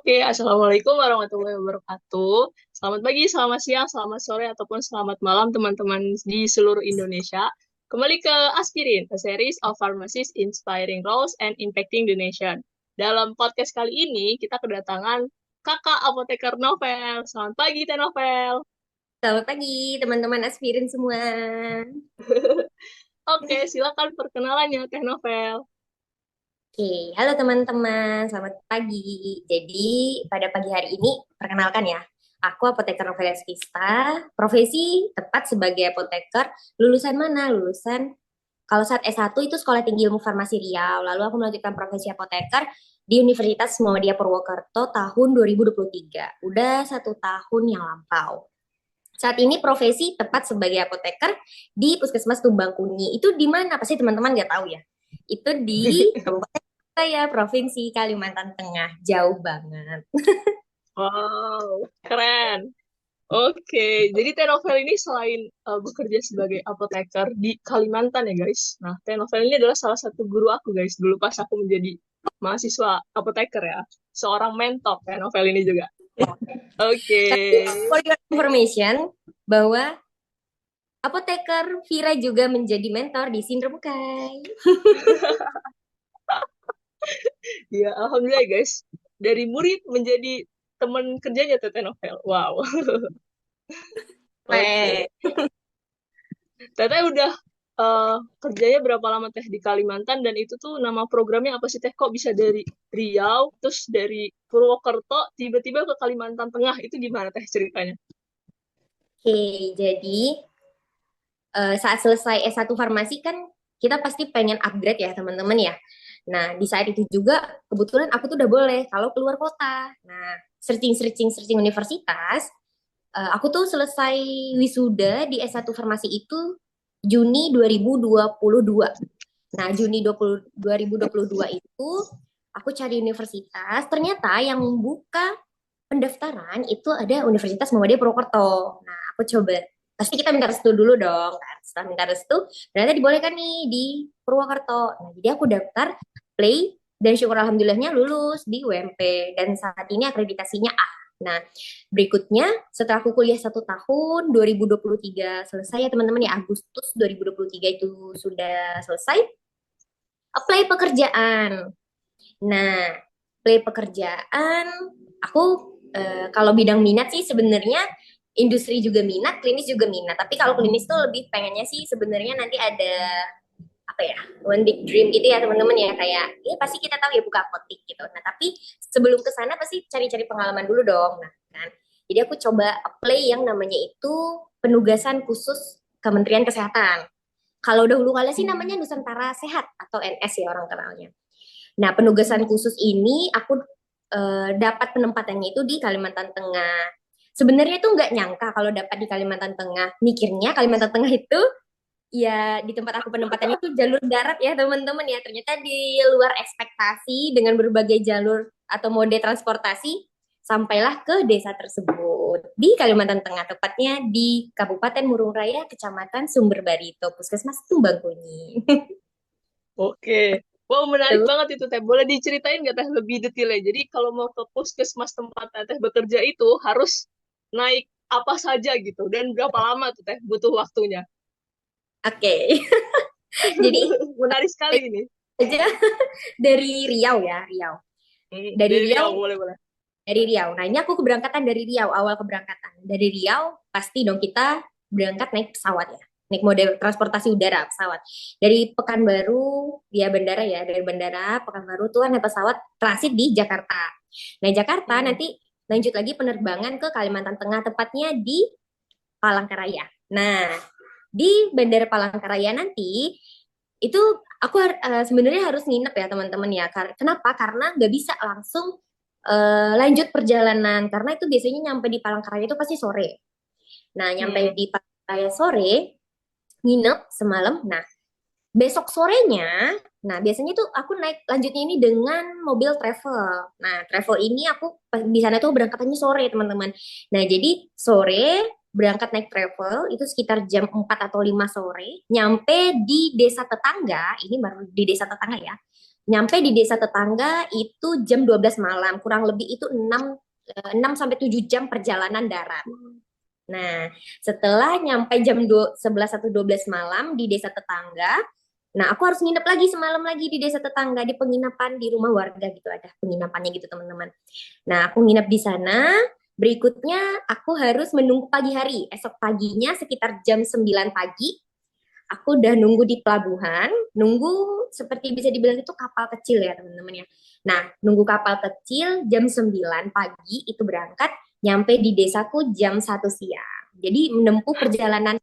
Oke, Assalamualaikum warahmatullahi wabarakatuh. Selamat pagi, selamat siang, selamat sore, ataupun selamat malam teman-teman di seluruh Indonesia. Kembali ke Aspirin, a series of pharmacies inspiring roles and impacting the nation. Dalam podcast kali ini, kita kedatangan kakak apoteker Novel. Selamat pagi, Teh Novel. Selamat pagi teman-teman aspirin semua. Oke, silakan perkenalannya, Teh Novel. Oke, halo teman-teman, selamat pagi. Jadi pada pagi hari ini, perkenalkan ya, aku apoteker Novelia Vista, profesi tepat sebagai apoteker, lulusan mana? Lulusan, kalau saat S1 itu Sekolah Tinggi Ilmu Farmasi Riau, lalu aku melanjutkan profesi apoteker di Universitas Muhammadiyah Purwokerto tahun 2023. Udah 1 tahun yang lampau. Saat ini profesi tepat sebagai apoteker di Puskesmas Tumbang Kunyi. Itu di mana? Pasti teman-teman nggak tahu ya. Itu di Kabupaten saya, Provinsi Kalimantan Tengah. Jauh banget. Wow, keren. Oke, jadi Teh Novel ini selain bekerja sebagai apoteker di Kalimantan ya guys. Nah, Teh Novel ini adalah salah satu guru aku guys. Dulu pas aku menjadi mahasiswa apoteker ya. Seorang mentor Teh Novel ini juga. Oke. Tapi for your information, bahwa apoteker Vira juga menjadi mentor di Sindrom Kai. Ya, alhamdulillah ya guys. Dari murid menjadi teman kerjanya Teh Novel. Wow. Weh. Oke. Teteh udah kerjanya berapa lama Teh di Kalimantan dan itu tuh nama programnya apa sih Teh? Kok bisa dari Riau, terus dari Purwokerto, tiba-tiba ke Kalimantan Tengah? Itu gimana Teh ceritanya? Oke, jadi saat selesai S1 farmasi kan kita pasti pengen upgrade ya teman-teman ya. Nah, di saat itu juga kebetulan aku tuh udah boleh kalau keluar kota. Nah, searching universitas, aku tuh selesai wisuda di S1 farmasi itu Juni 2022. Nah, Juni 2022 itu aku cari universitas, ternyata yang buka pendaftaran itu ada Universitas Muhammadiyah Purwokerto. Nah, aku coba. Pasti kita minta restu dulu dong kan. Setelah minta restu, ternyata dibolehkan nih di Purwokerto. Nah, jadi aku daftar play dan syukur alhamdulillahnya lulus di UMP dan saat ini akreditasinya A. Nah, berikutnya setelah aku kuliah 1 tahun, 2023 selesai ya teman-teman ya, Agustus 2023 itu sudah selesai, apply pekerjaan. Nah, play pekerjaan, aku kalau bidang minat sih sebenarnya industri juga minat, klinis juga minat. Tapi kalau klinis tuh lebih pengennya sih sebenarnya nanti ada apa ya, one big dream gitu ya teman-teman ya, kayak ya pasti kita tahu ya buka apotik gitu. Nah tapi sebelum ke sana pasti cari-cari pengalaman dulu dong. Nah kan, jadi aku coba apply yang namanya itu penugasan khusus Kementerian Kesehatan. Kalau dahulu kala sih namanya Nusantara Sehat atau NS ya orang kenalnya. Nah, penugasan khusus ini aku dapat penempatannya itu di Kalimantan Tengah. Sebenarnya itu nggak nyangka kalau dapat di Kalimantan Tengah. Mikirnya Kalimantan Tengah itu ya di tempat aku penempatannya itu jalur darat ya teman-teman ya. Ternyata di luar ekspektasi dengan berbagai jalur atau mode transportasi sampailah ke desa tersebut di Kalimantan Tengah, tepatnya di Kabupaten Murung Raya, Kecamatan Sumber Barito, Puskesmas Tumbang Kunyi. Oke. Wow, menarik banget itu Teh. Boleh diceritain nggak Teh lebih detailnya? Jadi kalau mau ke puskesmas tempat Teh bekerja itu harus naik apa saja gitu dan berapa lama tuh Teh butuh waktunya? Oke, jadi Menarik sekali ini. aja dari Riau ya, Riau. Dari Dari Riau, Riau, boleh boleh. dari Riau. Nah, ini aku keberangkatan dari Riau, awal keberangkatan. Dari Riau, pasti dong kita berangkat naik pesawat ya. Naik mode transportasi udara, pesawat. Dari Pekanbaru, ya bandara ya, dari bandara Pekanbaru tuh naik pesawat transit di Jakarta. Nah, Jakarta Hmm. nanti lanjut lagi penerbangan ke Kalimantan Tengah, tepatnya di Palangkaraya. Nah, di Bandara Palangkaraya nanti itu aku sebenarnya harus nginep ya teman-teman ya. Kenapa? Karena nggak bisa langsung lanjut perjalanan karena itu biasanya nyampe di Palangkaraya itu pasti sore. Nah, nyampe Hmm. di Palangkaraya sore, nginep semalam. Nah, besok sorenya, nah biasanya tuh aku naik lanjutnya ini dengan mobil travel. Nah, travel ini aku di sana tuh berangkatannya sore, teman-teman. Nah, jadi sore berangkat naik travel itu sekitar jam 4 atau 5 sore, nyampe di desa tetangga, ini baru di desa tetangga ya. Nyampe di desa tetangga itu jam 12 malam, kurang lebih itu 6 sampai 7 jam perjalanan darat. Nah, setelah nyampe jam 11 atau 12 malam di desa tetangga, nah aku harus nginep lagi semalam lagi di desa tetangga di penginapan di rumah warga gitu, ada penginapannya gitu teman-teman. Nah, aku nginep di sana. Berikutnya aku harus menunggu pagi hari. Esok paginya sekitar jam 9 pagi aku udah nunggu di pelabuhan, nunggu seperti bisa dibilang itu kapal kecil ya teman-teman ya. Nah, nunggu kapal kecil jam 9 pagi itu berangkat, nyampe di desaku jam 1 siang. Jadi menempuh perjalanan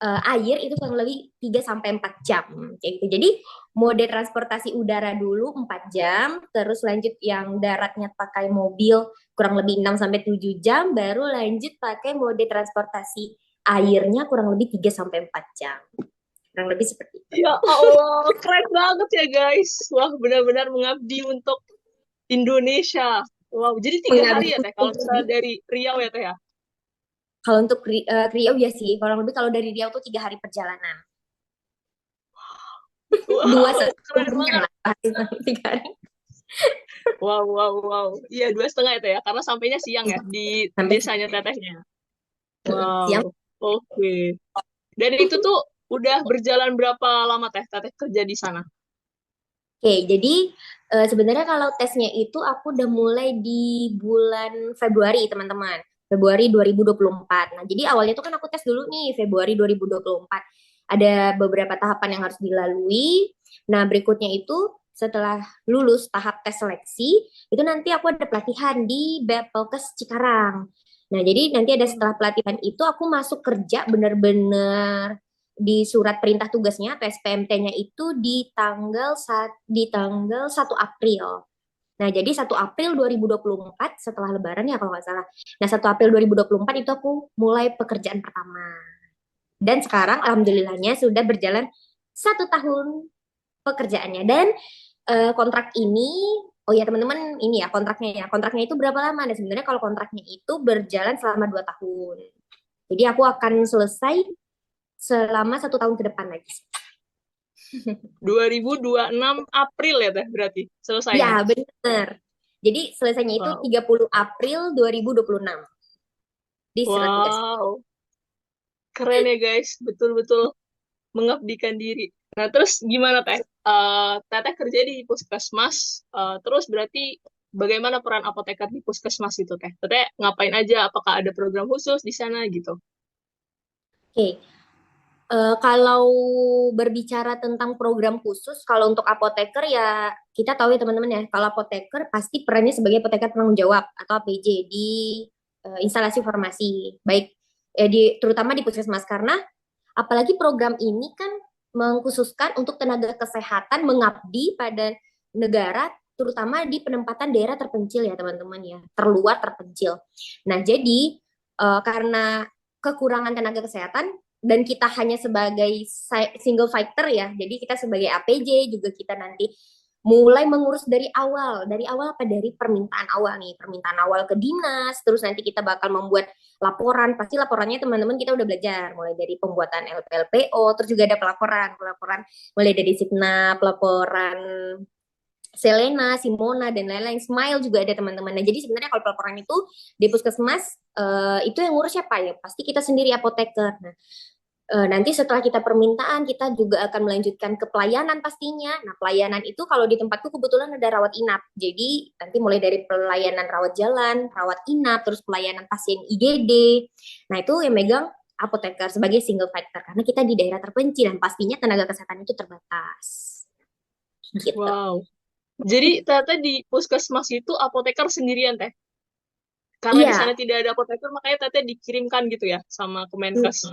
air itu kurang lebih 3 sampai 4 jam kayak gitu. Jadi mode transportasi udara dulu 4 jam, terus lanjut yang daratnya pakai mobil kurang lebih 6 sampai 7 jam, baru lanjut pakai mode transportasi airnya kurang lebih 3 sampai 4 jam. Kurang lebih seperti itu. Ya Allah, keren banget ya guys. Wah, benar-benar mengabdi untuk Indonesia. Wow, jadi 3 hari Mengabdi ya Teh, kalau misalnya dari Riau ya Teh ya? kalau untuk Riau ya sih, kurang lebih kalau dari Riau tuh 3 hari perjalanan. Dua Wow, keren setengah banget. lah, 3 hari. Wow, wow, wow. Iya, 2,5 ya Teh ya, karena sampainya siang ya di Sampai desanya Tetehnya. siang. Wow, oke. Dan itu tuh udah berjalan berapa lama Teh, Teteh kerja di sana? Oke, jadi sebenarnya kalau tesnya itu aku udah mulai di bulan Februari, teman-teman. Februari 2024. Nah, jadi awalnya tuh kan aku tes dulu nih, Februari 2024. Ada beberapa tahapan yang harus dilalui. Nah, berikutnya itu setelah lulus tahap tes seleksi, itu nanti aku ada pelatihan di Bapelkes Cikarang. Nah, jadi nanti ada setelah pelatihan itu aku masuk kerja bener-bener di surat perintah tugasnya atau SPMT-nya itu di tanggal 1 April. Nah, jadi 1 April 2024 setelah Lebaran ya kalau nggak salah. Nah, 1 April 2024 itu aku mulai pekerjaan pertama. Dan sekarang alhamdulillahnya sudah berjalan 1 tahun pekerjaannya. Dan kontrak ini, oh ya teman-teman ini ya kontraknya ya. Kontraknya itu berapa lama? Nah, sebenarnya kalau kontraknya itu berjalan selama 2 tahun. Jadi aku akan selesai selama 1 tahun ke depan lagi. 2026 April ya Teh berarti selesainya. Ya, benar. Jadi selesainya itu Wow. 30 April 2026 di surat tugas. Wow, keren ya guys, betul-betul mengabdikan diri. Nah, terus gimana Teh? Teteh kerja di puskesmas, terus berarti bagaimana peran apoteker di puskesmas itu Teh? Teteh ngapain aja? Apakah ada program khusus di sana gitu? Oke, kalau berbicara tentang program khusus, kalau untuk apoteker ya kita tahu ya teman-teman ya, kalau apoteker pasti perannya sebagai apoteker penanggung jawab atau APJ di instalasi farmasi, baik terutama di puskesmas karena apalagi program ini kan mengkhususkan untuk tenaga kesehatan mengabdi pada negara, terutama di penempatan daerah terpencil ya teman-teman ya, terluar terpencil. Nah jadi karena kekurangan tenaga kesehatan dan kita hanya sebagai single fighter ya, jadi kita sebagai APJ juga kita nanti mulai mengurus dari awal apa dari permintaan awal nih, permintaan awal ke dinas, terus nanti kita bakal membuat laporan, pasti laporannya teman-teman kita udah belajar, mulai dari pembuatan LPLPO, terus juga ada pelaporan mulai dari Sipnap, laporan Selena, Simona, dan lain-lain. Smile juga ada teman-teman. Nah, jadi sebenarnya kalau pelaporan itu di puskesmas, itu yang ngurus siapa ya? Pasti kita sendiri apoteker. Nah, nanti setelah kita permintaan, kita juga akan melanjutkan ke pelayanan pastinya. Nah, pelayanan itu kalau di tempatku kebetulan ada rawat inap. Jadi nanti mulai dari pelayanan rawat jalan, rawat inap, terus pelayanan pasien IGD. Nah, itu yang megang apoteker sebagai single factor karena kita di daerah terpencil dan pastinya tenaga kesehatan itu terbatas. Gitu. Wow. Jadi ternyata di puskesmas itu apoteker sendirian Teh. Karena di Iya, sana tidak ada apoteker, makanya Teteh dikirimkan gitu ya sama Kemenkes.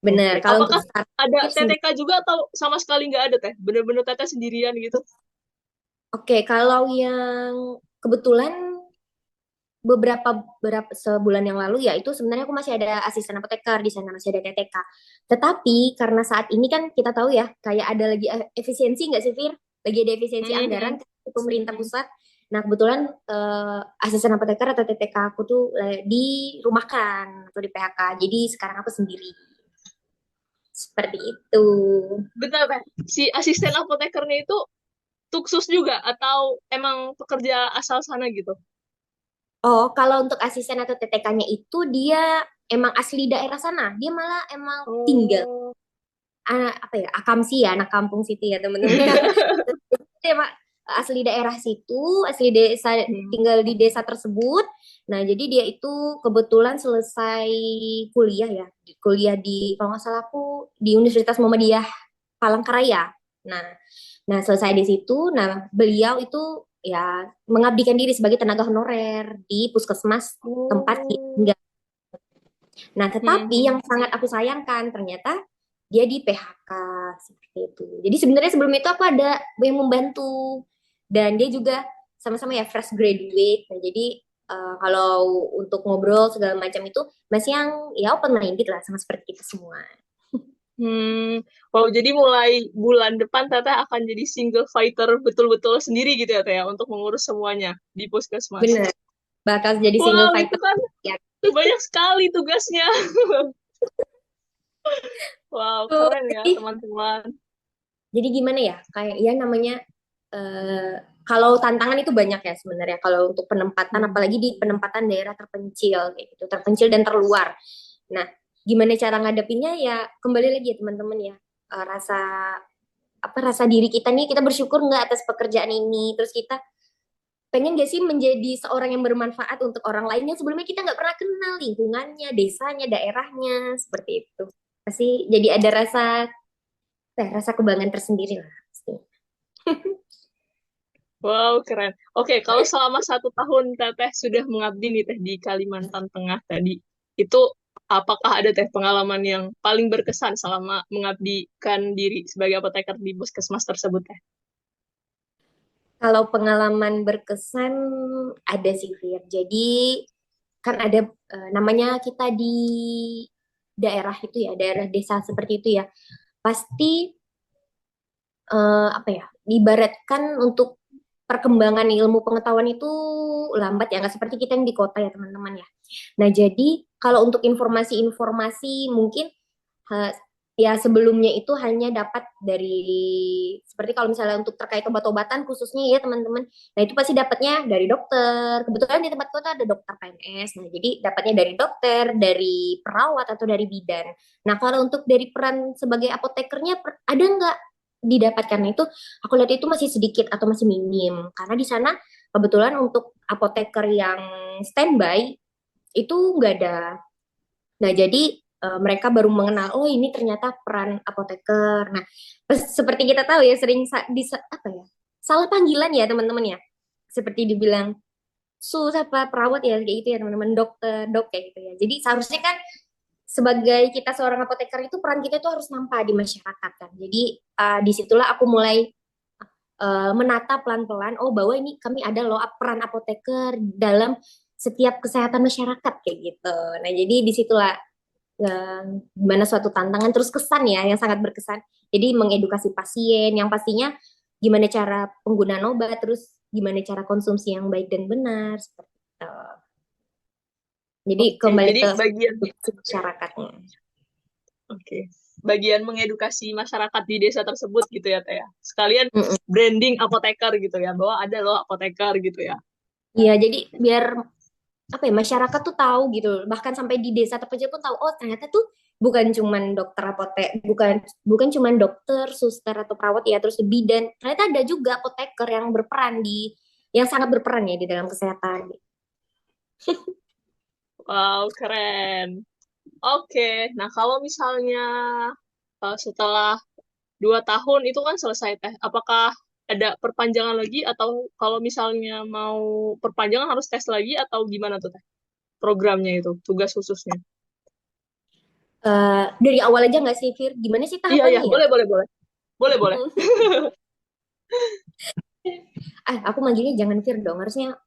benar. Oke. Kalau untuk Apakah ada starter sendiri. TTK juga atau sama sekali nggak ada Teh? Bener-bener Teteh sendirian gitu? Oke, kalau yang kebetulan beberapa sebulan yang lalu ya itu sebenarnya aku masih ada asisten apoteker di sana masih ada TTK. Tetapi karena saat ini kan kita tahu ya kayak ada lagi efisiensi nggak sih Fir? Lagi ada efisiensi Hmm. anggaran ke pemerintah pusat. Nah kebetulan asisten apoteker atau TTK aku tuh dirumahkan atau di PHK. Jadi sekarang aku sendiri seperti itu. Benar Teh. Si asisten apotekernya itu tuksus juga atau emang pekerja asal sana gitu? Oh, kalau untuk asisten atau TTK-nya itu dia emang asli daerah sana. Dia malah emang tinggal Oh. apa ya, Akamsi ya, anak kampung situ ya teman-teman ya. Dia emang asli daerah situ, asli desa, Hmm. tinggal di desa tersebut. Nah, jadi dia itu kebetulan selesai kuliah ya, kuliah di kalau nggak salah aku di Universitas Muhammadiyah Palangkaraya. Nah, nah selesai di situ, nah beliau itu ya mengabdikan diri sebagai tenaga honorer di puskesmas tempat dia Oh. tinggal. Nah, Hmm. tetapi Hmm. yang sangat aku sayangkan ternyata dia di PHK seperti itu. Jadi sebenarnya sebelum itu aku ada yang membantu dan dia juga sama-sama ya fresh graduate. Nah, jadi kalau untuk ngobrol segala macam itu masih yang ya open minded lah sama seperti kita semua. Hmm. Wow, jadi mulai bulan depan Teteh akan jadi single fighter betul-betul sendiri gitu ya Teh ya, untuk mengurus semuanya di puskesmas. Bener, bakal jadi single Wow, itu fighter kan ya. banyak sekali tugasnya. Wow, Tuh, keren ya jadi teman-teman. jadi gimana ya? Kayak ya namanya eh, kalau tantangan itu banyak ya sebenarnya. Kalau untuk penempatan, Hmm. apalagi di penempatan daerah terpencil kayak gitu, terpencil dan terluar. Nah, gimana cara ngadepinnya ya kembali lagi ya teman-teman ya. Rasa apa rasa diri kita nih kita bersyukur nggak atas pekerjaan ini. Terus kita pengen gak sih menjadi seorang yang bermanfaat untuk orang lain yang sebelumnya kita nggak pernah kenal lingkungannya, desanya, daerahnya seperti itu. Pasti jadi ada rasa kebanggaan tersendiri lah. Pasti. Wow, keren. Oke, kalau selama 1 tahun Teteh sudah mengabdi nih Teh di Kalimantan Tengah tadi, itu apakah ada Teh pengalaman yang paling berkesan selama mengabdikan diri sebagai apoteker di puskesmas tersebut Teh? Kalau pengalaman berkesan ada sih, Fir. Jadi kan ada namanya kita di daerah itu ya, daerah desa seperti itu ya. Pasti apa ya, diibaratkan untuk perkembangan ilmu pengetahuan itu lambat ya, nggak seperti kita yang di kota ya teman-teman ya. Nah jadi kalau untuk informasi-informasi mungkin Ha- ya sebelumnya itu hanya dapat dari seperti kalau misalnya untuk terkait obat-obatan khususnya ya teman-teman. Nah itu pasti dapatnya dari dokter. Kebetulan di tempat kota ada dokter PNS. Nah jadi dapatnya dari dokter, dari perawat atau dari bidan. Nah kalau untuk dari peran sebagai apotekernya ada nggak didapatkan? Nah, itu aku lihat itu masih sedikit atau masih minim karena di sana kebetulan untuk apoteker yang standby itu nggak ada. Nah, jadi mereka baru mengenal, oh ini ternyata peran apoteker. Nah, seperti kita tahu ya, sering apa ya, salah panggilan ya teman-teman ya. Seperti dibilang apa perawat ya kayak gitu ya teman-teman, dokter, dok kayak gitu ya. Jadi seharusnya kan sebagai kita seorang apoteker itu peran kita itu harus nampak di masyarakat kan. Jadi disitulah aku mulai menata pelan-pelan, oh bahwa ini kami ada loh peran apoteker dalam setiap kesehatan masyarakat kayak gitu. Nah, jadi disitulah gimana suatu tantangan terus kesan ya yang sangat berkesan. Jadi mengedukasi pasien yang pastinya gimana cara penggunaan obat terus gimana cara konsumsi yang baik dan benar seperti itu. Jadi Oke, kembali jadi ke bagian edukasi masyarakatnya. oke, bagian mengedukasi masyarakat di desa tersebut gitu ya Teh ya. Sekalian Mm-mm. branding apoteker gitu ya, bahwa ada loh apoteker gitu ya. Iya, jadi biar apa ya masyarakat tuh tahu gitu bahkan sampai di desa terpencil pun tahu oh ternyata tuh bukan cuman dokter apotek bukan bukan cuman dokter suster atau perawat ya terus bidan ternyata ada juga apoteker yang berperan di yang sangat berperan ya di dalam kesehatan. Wow, keren. Oke, nah kalau misalnya setelah 2 tahun itu kan selesai Teh, apakah ada perpanjangan lagi atau kalau misalnya mau perpanjangan harus tes lagi atau gimana tuh Teh? Programnya itu, tugas khususnya. Dari awal aja nggak sih Fir gimana sih Iya, iya, tahapannya ya. boleh, boleh, boleh. Boleh, boleh. Aku manggilnya jangan Fir dong harusnya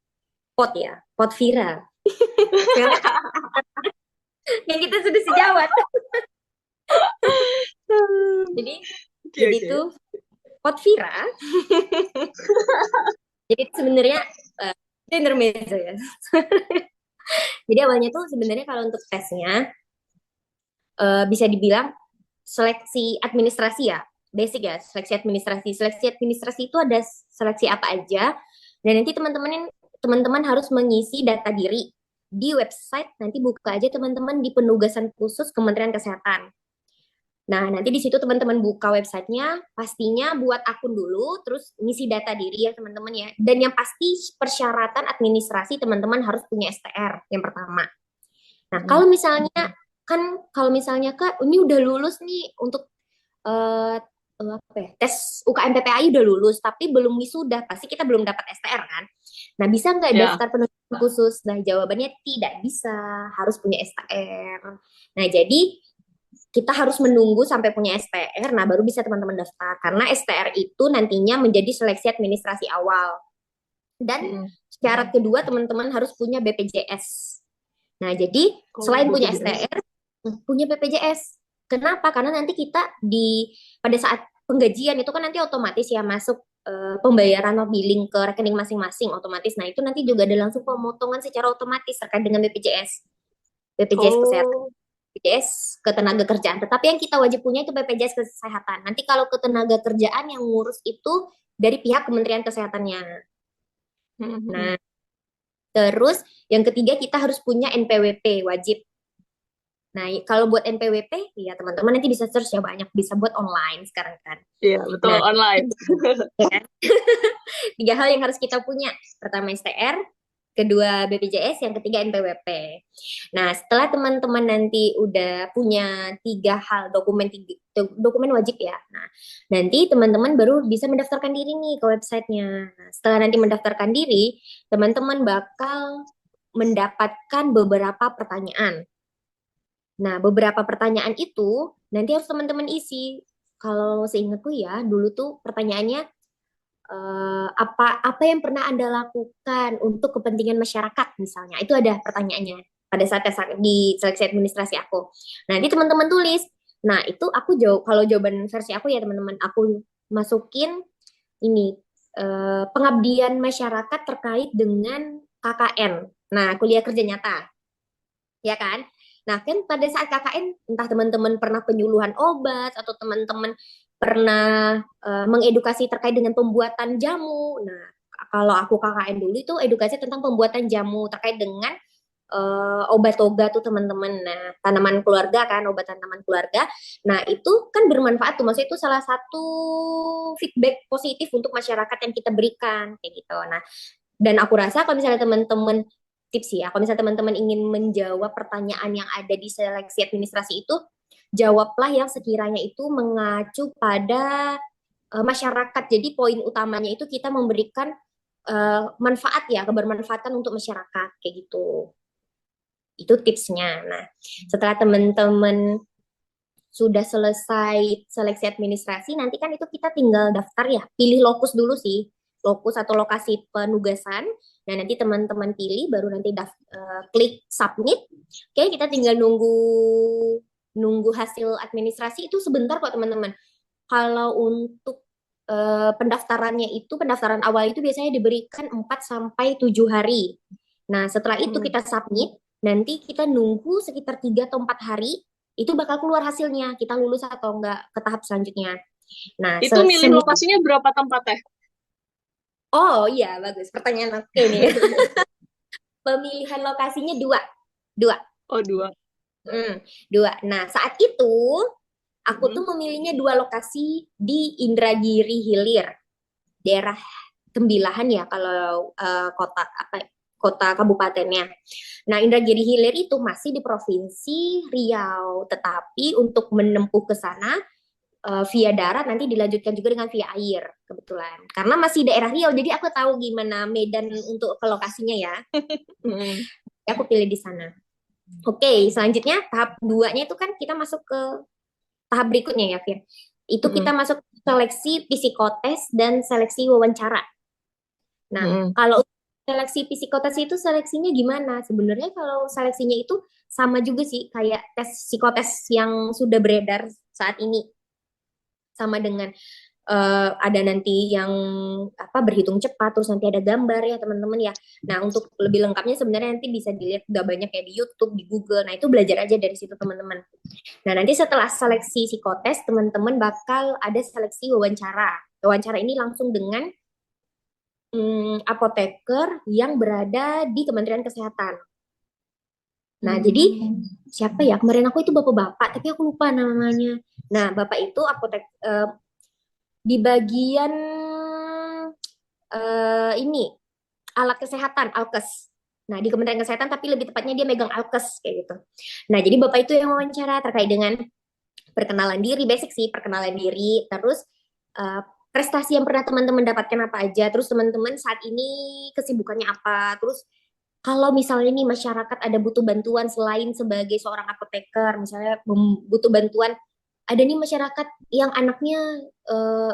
pot ya pot Vira. Karena yang kita sudah sejawat jadi Oke, jadi oke. tuh pot Vira jadi sebenarnya uh, itu intermezzo ya. Jadi awalnya tuh sebenarnya kalau untuk tesnya bisa dibilang seleksi administrasi ya. basic ya, seleksi administrasi. Seleksi administrasi itu ada seleksi apa aja, dan nanti teman-teman harus mengisi data diri di website. Nanti buka aja teman-teman di penugasan khusus Kementerian Kesehatan. Nah, nanti di situ teman-teman buka websitenya, pastinya buat akun dulu, terus ngisi data diri ya teman-teman ya. Dan yang pasti persyaratan administrasi teman-teman harus punya STR yang pertama. Nah, Hmm. kalau misalnya Kak, ini udah lulus nih untuk eh apa ya, tes UKM PPAI udah lulus, tapi belum wisuda, pasti kita belum dapat STR kan. Nah, bisa nggak Ya. daftar penugasan khusus? Nah, jawabannya tidak bisa, harus punya STR. Nah, jadi kita harus menunggu sampai punya STR, nah baru bisa teman-teman daftar. Karena STR itu nantinya menjadi seleksi administrasi awal. Dan Hmm. syarat kedua, teman-teman harus punya BPJS. Nah, jadi Oh, selain punya BPJS. STR, punya BPJS. Kenapa? Karena nanti kita pada saat penggajian itu kan nanti otomatis ya masuk pembayaran atau billing ke rekening masing-masing otomatis. Nah, itu nanti juga ada langsung pemotongan secara otomatis terkait dengan BPJS. BPJS kesehatan, Oh. BPJS ketenagakerjaan. Tetapi yang kita wajib punya itu BPJS kesehatan. Nanti kalau ketenagakerjaan yang ngurus itu dari pihak Kementerian Kesehatannya. Hmm. Nah, terus yang ketiga kita harus punya NPWP wajib. Nah, kalau buat NPWP ya teman-teman nanti bisa search ya, banyak, bisa buat online sekarang kan. Iya, betul, Nah, online. tiga hal yang harus kita punya. Pertama STR, kedua BPJS, yang ketiga NPWP. Nah, setelah teman-teman nanti udah punya tiga hal dokumen wajib ya. Nah, nanti teman-teman baru bisa mendaftarkan diri nih ke websitenya. Nah, setelah nanti mendaftarkan diri, teman-teman bakal mendapatkan beberapa pertanyaan. Nah, beberapa pertanyaan itu nanti harus teman-teman isi. Kalau seingatku ya, dulu tuh pertanyaannya apa yang pernah Anda lakukan untuk kepentingan masyarakat misalnya. Itu ada pertanyaannya pada saat tes di seleksi administrasi aku. Nanti teman-teman tulis. Nah, itu aku jawab, kalau jawaban versi aku ya teman-teman, aku masukin ini pengabdian masyarakat terkait dengan KKN. Nah, kuliah kerja nyata, ya kan? Nah, kan pada saat KKN, entah teman-teman pernah penyuluhan obat atau teman-teman pernah mengedukasi terkait dengan pembuatan jamu. Nah, kalau aku KKN dulu itu edukasi tentang pembuatan jamu terkait dengan obat toga tuh teman-teman. Nah, tanaman keluarga kan, obat tanaman keluarga. Nah, itu kan bermanfaat tuh. Maksudnya itu salah satu feedback positif untuk masyarakat yang kita berikan kayak gitu. Nah, dan aku rasa kalau misalnya teman-teman tips ya, kalau misalnya teman-teman ingin menjawab pertanyaan yang ada di seleksi administrasi itu, jawablah yang sekiranya itu mengacu pada masyarakat. Jadi poin utamanya itu kita memberikan manfaat ya, kebermanfaatan untuk masyarakat kayak gitu. Itu tipsnya. Nah, setelah teman-teman sudah selesai seleksi administrasi, nanti kan itu kita tinggal daftar ya, pilih lokus dulu sih, lokus atau lokasi penugasan. Nah, nanti teman-teman pilih, baru nanti klik submit. Oke, kita tinggal nunggu nunggu hasil administrasi itu sebentar kok teman-teman. Kalau untuk pendaftarannya itu, pendaftaran awal itu biasanya diberikan 4 sampai 7 hari. Nah, setelah itu Hmm. kita submit, nanti kita nunggu sekitar 3 atau 4 hari, itu bakal keluar hasilnya, kita lulus atau enggak ke tahap selanjutnya. Nah, Itu milih lokasinya berapa tempat teh? oh iya, bagus. Pertanyaan oke nih. Pemilihan lokasinya dua. Dua. Oh, dua. Dua. Nah, saat itu, aku Hmm. tuh memilihnya dua lokasi di Indragiri Hilir, daerah Tembilahan ya kalau kota apa kota kabupatennya. Nah, Indragiri Hilir itu masih di Provinsi Riau, tetapi untuk menempuh ke sana via darat nanti dilanjutkan juga dengan via air kebetulan. Karena masih daerah Riau, jadi aku tahu gimana Medan untuk ke lokasinya ya. Hmm. Aku pilih di sana. Oke, selanjutnya tahap duanya itu kan kita masuk ke tahap berikutnya ya, Fir. Itu Hmm. kita masuk seleksi psikotes dan seleksi wawancara. Nah, Hmm. kalau seleksi psikotes itu seleksinya gimana? Sebenarnya kalau seleksinya itu sama juga sih kayak tes psikotes yang sudah beredar saat ini. Sama dengan ada nanti yang apa berhitung cepat, terus nanti ada gambar ya teman-teman ya. Nah untuk lebih lengkapnya sebenarnya nanti bisa dilihat udah banyak ya di YouTube, di Google. Nah itu belajar aja dari situ teman-teman. Nah nanti setelah seleksi psikotes teman-teman bakal ada seleksi wawancara. Wawancara ini langsung dengan apoteker yang berada di Kementerian Kesehatan. Nah, jadi siapa ya? Kemarin aku itu bapak-bapak, tapi aku lupa namanya. Nah, bapak itu di bagian ini alat kesehatan, Alkes. Nah, di Kementerian Kesehatan, tapi lebih tepatnya dia megang Alkes kayak gitu. Nah, jadi bapak itu yang wawancara terkait dengan perkenalan diri, basic sih perkenalan diri, terus uh, prestasi yang pernah teman-teman dapatkan apa aja, terus teman-teman saat ini kesibukannya apa, terus kalau misalnya nih masyarakat ada butuh bantuan selain sebagai seorang apoteker, misalnya butuh bantuan, ada nih masyarakat yang anaknya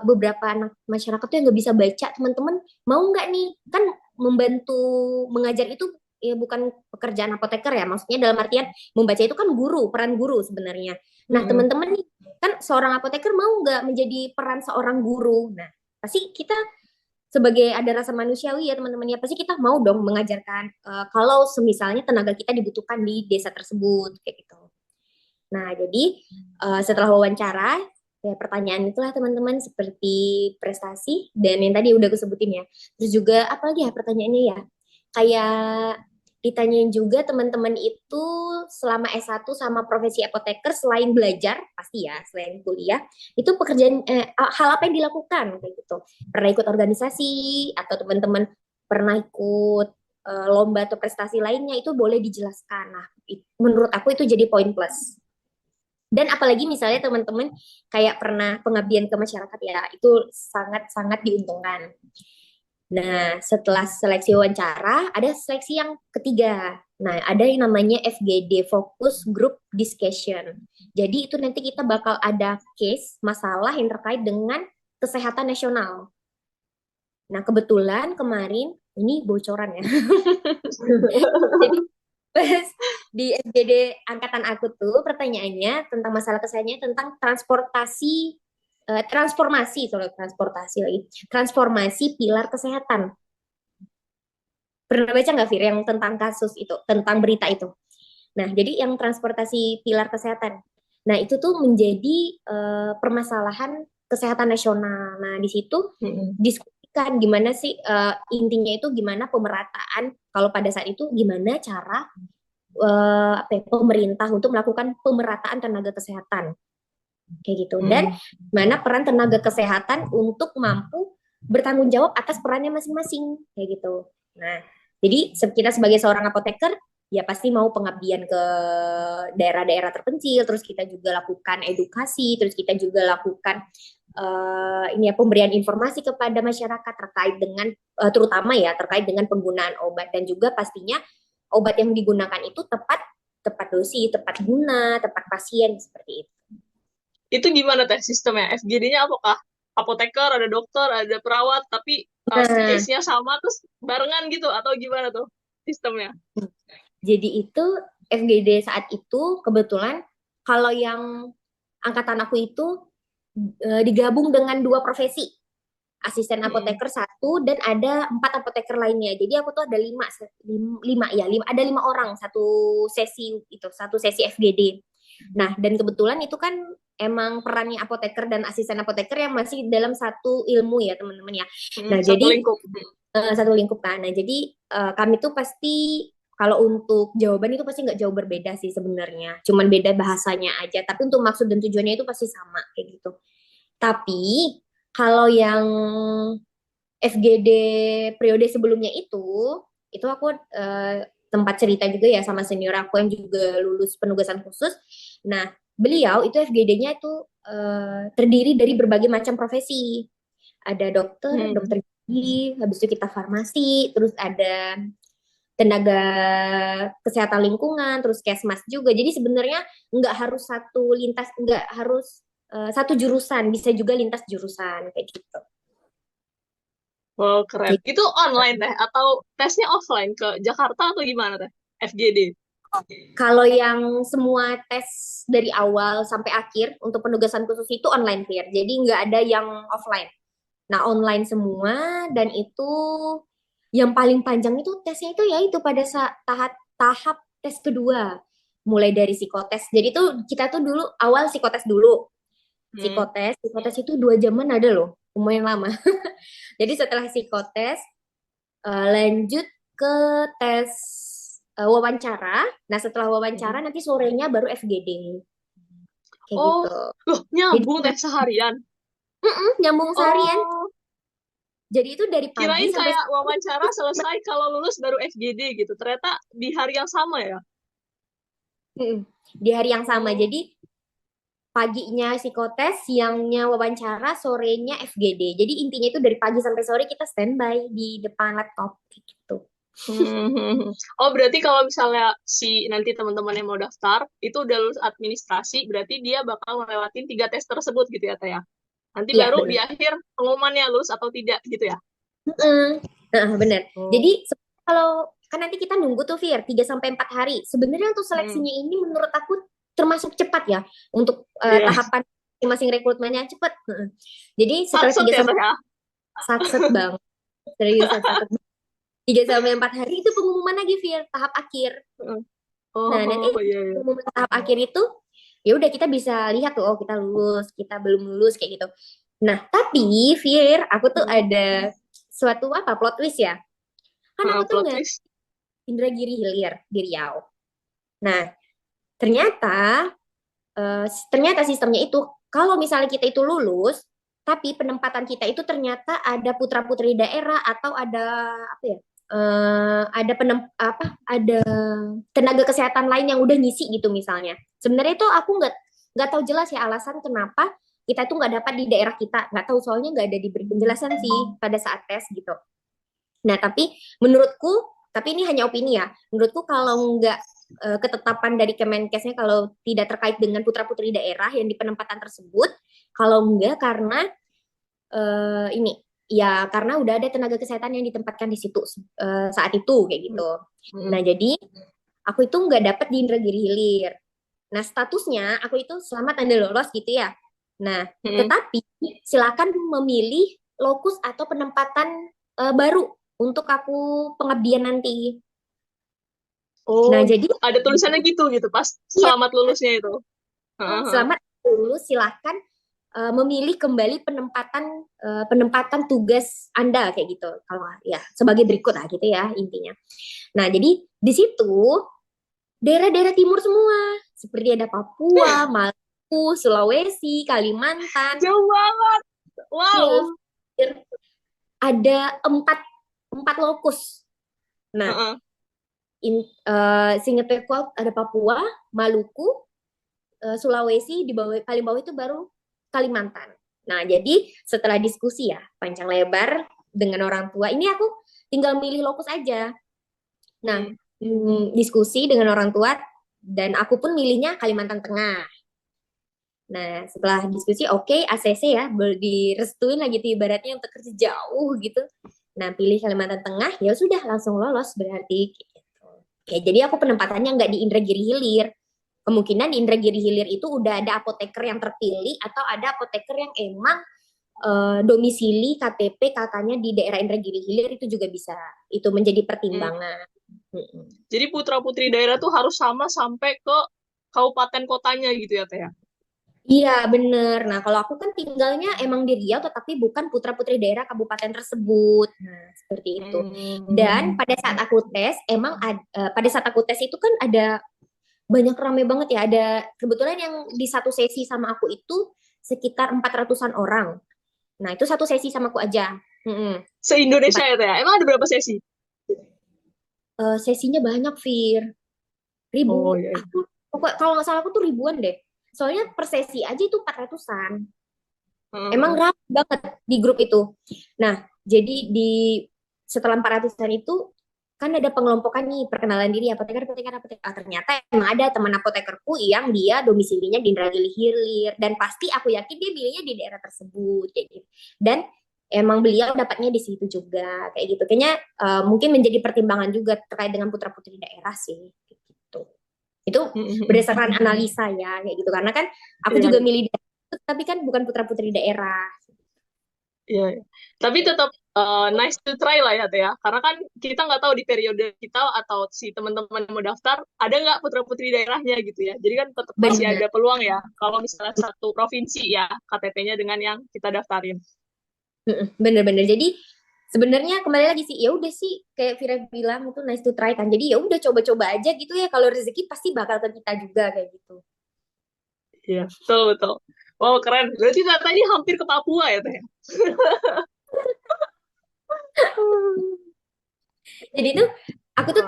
beberapa anak masyarakat tuh yang nggak bisa baca, teman-teman mau nggak nih kan membantu mengajar itu ya bukan pekerjaan apoteker ya, maksudnya dalam artian membaca itu kan guru, peran guru sebenarnya. Nah teman-teman nih kan seorang apoteker mau nggak menjadi peran seorang guru? Nah pasti kita sebagai ada rasa manusiawi ya teman-teman ya pasti kita mau dong mengajarkan kalau semisalnya tenaga kita dibutuhkan di desa tersebut kayak gitu. Nah jadi setelah wawancara ya pertanyaan itulah teman-teman seperti prestasi dan yang tadi udah aku sebutin ya. Terus juga apa lagi ya pertanyaannya ya kayak ditanyain juga teman-teman itu selama S1 sama profesi apoteker selain belajar pasti ya selain kuliah itu pekerjaan hal apa yang dilakukan kayak gitu pernah ikut organisasi atau teman-teman pernah ikut lomba atau prestasi lainnya itu boleh dijelaskan. Nah, menurut aku itu jadi poin plus. Dan apalagi misalnya teman-teman kayak pernah pengabdian ke masyarakat ya, itu sangat-sangat diuntungkan. Nah, setelah seleksi wawancara, ada seleksi yang ketiga. Nah, ada yang namanya FGD, Focus Group Discussion. Jadi itu nanti kita bakal ada case, masalah yang terkait dengan kesehatan nasional. Nah, kebetulan kemarin, ini bocoran ya. Jadi pas di FGD angkatan aku tuh pertanyaannya tentang masalah kesehatannya tentang transformasi pilar kesehatan. Pernah baca nggak Fir yang tentang kasus itu, tentang berita itu? Nah, jadi yang transportasi pilar kesehatan. Nah, itu tuh menjadi permasalahan kesehatan nasional. Nah, di situ diskusikan gimana sih intinya itu gimana pemerataan kalau pada saat itu gimana cara pemerintah untuk melakukan pemerataan tenaga kesehatan kayak gitu dan mana peran tenaga kesehatan untuk mampu bertanggung jawab atas perannya masing-masing kayak gitu. Nah, jadi kita sebagai seorang apoteker ya pasti mau pengabdian ke daerah-daerah terpencil, terus kita juga lakukan edukasi, terus kita juga lakukan ini ya pemberian informasi kepada masyarakat terkait dengan terutama ya terkait dengan penggunaan obat dan juga pastinya obat yang digunakan itu tepat tepat dosis, tepat guna, tepat pasien seperti itu. Itu gimana teh sistemnya? FGD-nya apakah apoteker, ada dokter, ada perawat, tapi Nah, case-nya sama terus barengan gitu atau gimana tuh sistemnya? jadi itu FGD saat itu kebetulan kalau yang angkatan aku itu digabung dengan dua profesi asisten apoteker satu dan ada 4 apoteker lainnya. Jadi aku tuh ada ada 5 orang satu sesi FGD. Nah dan kebetulan itu kan emang perannya apoteker dan asisten apoteker yang masih dalam satu ilmu ya teman-teman ya. Nah Satu jadi lingkup. satu lingkup kan. Nah jadi kami tuh pasti kalau untuk jawaban itu pasti nggak jauh berbeda sih sebenarnya. Cuman beda bahasanya aja. Tapi untuk maksud dan tujuannya itu pasti sama kayak gitu. Tapi kalau yang FGD periode sebelumnya itu aku tempat cerita juga ya sama senior aku yang juga lulus penugasan khusus. Nah, beliau itu FGD-nya itu terdiri dari berbagai macam profesi. Ada dokter gigi, habis itu kita farmasi, terus ada tenaga kesehatan lingkungan, terus kesmas juga. Jadi sebenarnya nggak harus satu lintas, nggak harus satu jurusan, bisa juga lintas jurusan kayak gitu. Wow, keren. Jadi, Itu online teh atau tesnya offline ke Jakarta atau gimana teh? FGD. Kalau yang semua tes dari awal sampai akhir untuk penugasan khusus itu online Fir. Jadi nggak ada yang offline. Nah, online semua dan itu yang paling panjang itu tesnya itu ya itu pada saat tahap tes kedua. Mulai dari psikotes. Jadi tuh kita tuh dulu awal psikotes dulu. Hmm. Psikotes itu 2 jaman ada loh. Lumayan lama. Jadi setelah psikotes lanjut ke tes wawancara. Nah, setelah wawancara nanti sorenya baru FGD. Kayak Oh, gitu. loh, Jadi nyambung teh seharian. nyambung seharian. Oh, Jadi itu dari pagi kirain sampai kayak wawancara selesai kalau lulus baru FGD gitu. Ternyata di hari yang sama ya. Mm-mm. Di hari yang sama. Oh, Jadi paginya psikotes, siangnya wawancara, sorenya FGD. Jadi intinya itu dari pagi sampai sore kita standby di depan laptop kayak gitu. hmm. Oh, berarti kalau misalnya si nanti teman-teman yang mau daftar itu udah lulus administrasi, berarti dia bakal ngelewatin 3 tes tersebut gitu ya, Teh ya. Nanti Iya, baru di benar. akhir pengumumannya lulus atau tidak gitu ya. Benar. Jadi Oh. kalau kan nanti kita nunggu tuh Fir 3 sampai 4 hari. Sebenarnya untuk Hmm. seleksinya ini menurut aku termasuk cepat ya untuk Iya. tahapan masing-masing rekrutmennya cepat. Jadi setelah Satset 3 ya, sampai Teh ya. satset bang, seriusan satset. 3 sampai 4 hari itu pengumuman lagi Fir tahap akhir. Nah, nanti Oh, iya, iya. pengumuman tahap akhir itu ya udah kita bisa lihat tuh oh kita lulus, kita belum lulus kayak gitu. Nah, tapi Fir, aku tuh Hmm. ada suatu apa plot twist ya. Kan aku tuh Plot nggak twist. Indragiri Hilir di Riau. Nah, ternyata ternyata sistemnya itu kalau misalnya kita itu lulus, tapi penempatan kita itu ternyata ada putra-putri daerah atau ada apa ya? Ada ada tenaga kesehatan lain yang udah ngisi gitu misalnya. Sebenarnya itu aku nggak tahu jelas ya alasan kenapa kita tuh nggak dapat di daerah kita. Nggak tahu soalnya nggak ada diberi penjelasan sih pada saat tes gitu. Nah, tapi ini hanya opini ya. Menurutku kalau nggak ketetapan dari Kemenkesnya kalau tidak terkait dengan putra-putri daerah yang di penempatan tersebut, kalau enggak karena ini ya karena udah ada tenaga kesehatan yang ditempatkan di situ saat itu kayak gitu. Hmm. Nah, jadi aku itu nggak dapat di Indragiri Hilir. Nah, statusnya aku itu selamat Anda lolos gitu ya. Nah, Hmm. tetapi silakan memilih lokus atau penempatan baru untuk aku pengabdian nanti. Oh, Nah, jadi ada tulisannya gitu pas iya, selamat lulusnya itu. Heeh. selamat lulus silakan memilih kembali penempatan tugas Anda kayak gitu. Kalau ya sebagai berikut lah gitu ya intinya. Nah, jadi di situ daerah-daerah timur semua seperti ada Papua, Maluku, Sulawesi, Kalimantan. Jauh banget. Iya, Wow. ada empat lokus. Nah, Heeh. seingatku ada Papua, Maluku, Sulawesi, di bawah paling bawah itu baru Kalimantan. Nah, jadi setelah diskusi ya panjang lebar dengan orang tua, ini aku tinggal milih lokus aja. Nah, Hmm. diskusi dengan orang tua dan aku pun milihnya Kalimantan Tengah. Nah, setelah diskusi oke ACC ya, direstuin lagi tuh ibaratnya untuk kerja jauh gitu. Nah, pilih Kalimantan Tengah, ya sudah langsung lolos berarti gitu. Ya, jadi aku penempatannya nggak di Indragiri Hilir. Kemungkinan di Indragiri Hilir itu udah ada apoteker yang terpilih atau ada apoteker yang emang domisili KTP kakaknya di daerah Indragiri Hilir itu juga bisa. Itu menjadi Hmm. pertimbangan. Mm-mm. Jadi putra-putri daerah tuh harus sama sampai ke kabupaten kotanya gitu ya, Teh ya? Iya, bener. Nah, kalau aku kan tinggalnya emang di Riau, tetapi bukan putra-putri daerah kabupaten tersebut. Nah, seperti itu. Dan Hmm. pada saat aku tes, pada saat aku tes itu kan ada banyak rame banget ya. Ada kebetulan yang di satu sesi sama aku itu sekitar 400-an orang. Nah, itu satu sesi sama aku aja. Mm-mm. Se-Indonesia Empat, ya, Teh ya? Emang ada berapa sesi? sesinya banyak, Fir. Oh, Ribu. iya. Kalau nggak salah aku tuh ribuan deh. Soalnya per sesi aja itu 400-an. Emang Heeh. ramai banget di grup itu. Nah, jadi setelah 400-an itu kan ada pengelompokan nih perkenalan diri apoteker. Ternyata emang ada teman apotekerku yang dia domisilinya di Indragiri Hilir dan pasti aku yakin dia milihnya di daerah tersebut kayak gitu. Dan emang beliau dapatnya di situ juga kayak gitu. Kayaknya mungkin menjadi pertimbangan juga terkait dengan putra-putri daerah sih gitu. Itu Mm-mm. berdasarkan analisa ya kayak gitu. Karena kan aku Iya, juga iya. milih daerah, tapi kan bukan putra-putri daerah. Iya, iya. Tapi tetap nice to try lah ya, Teh ya. Karena kan kita nggak tahu di periode kita atau si teman-teman yang mau daftar, ada nggak putra-putri daerahnya gitu ya. Jadi kan tetap masih Benar. ada peluang ya. Kalau misalnya satu provinsi ya, KTP-nya dengan yang kita daftarin. Bener-bener. Jadi sebenarnya kembali lagi sih, ya udah sih kayak Vira bilang itu nice to try kan. Jadi ya udah coba-coba aja gitu ya. Kalau rezeki pasti bakal ke kita juga kayak gitu. Iya, betul, betul. Wow, keren. Berarti tadi hampir ke Papua ya, Teh? Jadi tuh aku tuh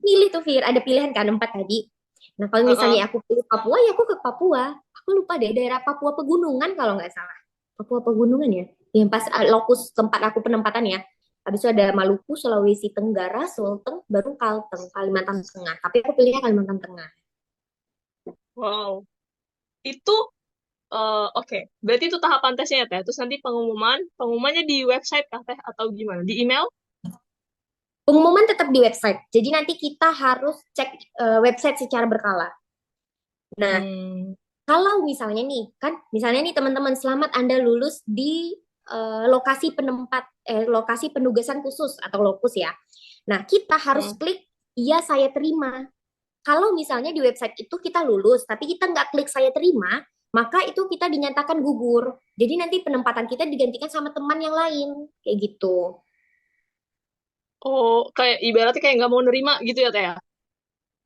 pilih tuh Vir, ada pilihan kan empat tadi. Nah kalau Heeh. misalnya aku pilih Papua ya aku ke Papua. Aku lupa deh daerah Papua Pegunungan kalau nggak salah. Papua Pegunungan ya. Yang pas lokus tempat aku penempatan ya. Habis itu ada Maluku, Sulawesi Tenggara, Sulteng, baru Kalteng, Kalimantan Tengah. Tapi aku pilihnya Kalimantan Tengah. Wow. Itu, oke. Berarti itu tahapan tesnya ya, Teh? Terus nanti pengumumannya di website kah, Teh? Atau gimana? Di email? Pengumuman tetap di website. Jadi nanti kita harus cek website secara berkala. Nah, Hmm. kalau misalnya nih teman-teman selamat Anda lulus di lokasi penugasan khusus atau lokus ya. Nah, kita harus Hmm. klik iya saya terima. Kalau misalnya di website itu kita lulus, tapi kita nggak klik saya terima, maka itu kita dinyatakan gugur. Jadi nanti penempatan kita digantikan sama teman yang lain, kayak gitu. Oh, kayak ibaratnya kayak nggak mau nerima gitu ya, Teh ya?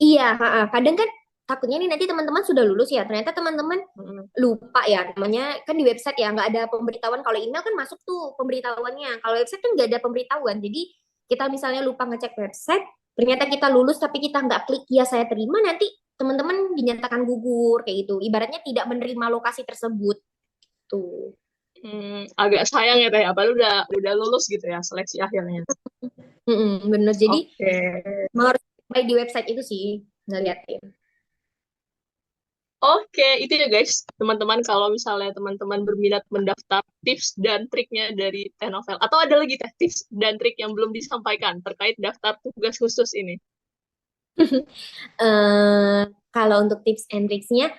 Iya, kadang kan takutnya nih nanti teman-teman sudah lulus ya, ternyata teman-teman Hmm. lupa ya namanya kan di website ya nggak ada pemberitahuan. Kalau email kan masuk tuh pemberitahuannya, kalau website kan nggak ada pemberitahuan. Jadi kita misalnya lupa ngecek website, ternyata kita lulus tapi kita nggak klik ya saya terima, nanti teman-teman dinyatakan gugur kayak gitu, ibaratnya tidak menerima lokasi tersebut tuh. Agak sayang ya, Teh ya. Padahal udah lulus gitu ya, seleksi akhirnya. Bener, jadi Oke. harus baik di website itu sih ngeliatin. Oke, itu ya guys, teman-teman kalau misalnya teman-teman berminat mendaftar tips dan triknya dari Teh Novel. Atau ada lagi Teh tips dan trik yang belum disampaikan terkait daftar tugas khusus ini. eh Kalau untuk tips and tricksnya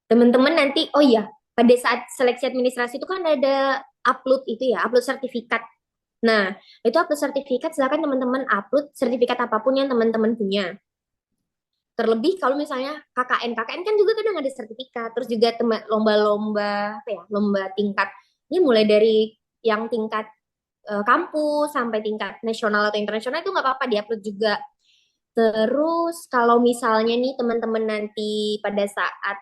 teman-teman nanti, oh iya, pada saat seleksi administrasi itu kan ada upload itu ya, upload sertifikat. Nah, itu upload sertifikat, silakan teman-teman upload sertifikat apapun yang teman-teman punya. Terlebih kalau misalnya KKN kan juga kadang ada sertifikat, terus juga lomba-lomba apa ya, lomba tingkat, ini mulai dari yang tingkat kampus sampai tingkat nasional atau internasional itu nggak apa-apa diupload juga. Terus kalau misalnya nih teman-teman nanti pada saat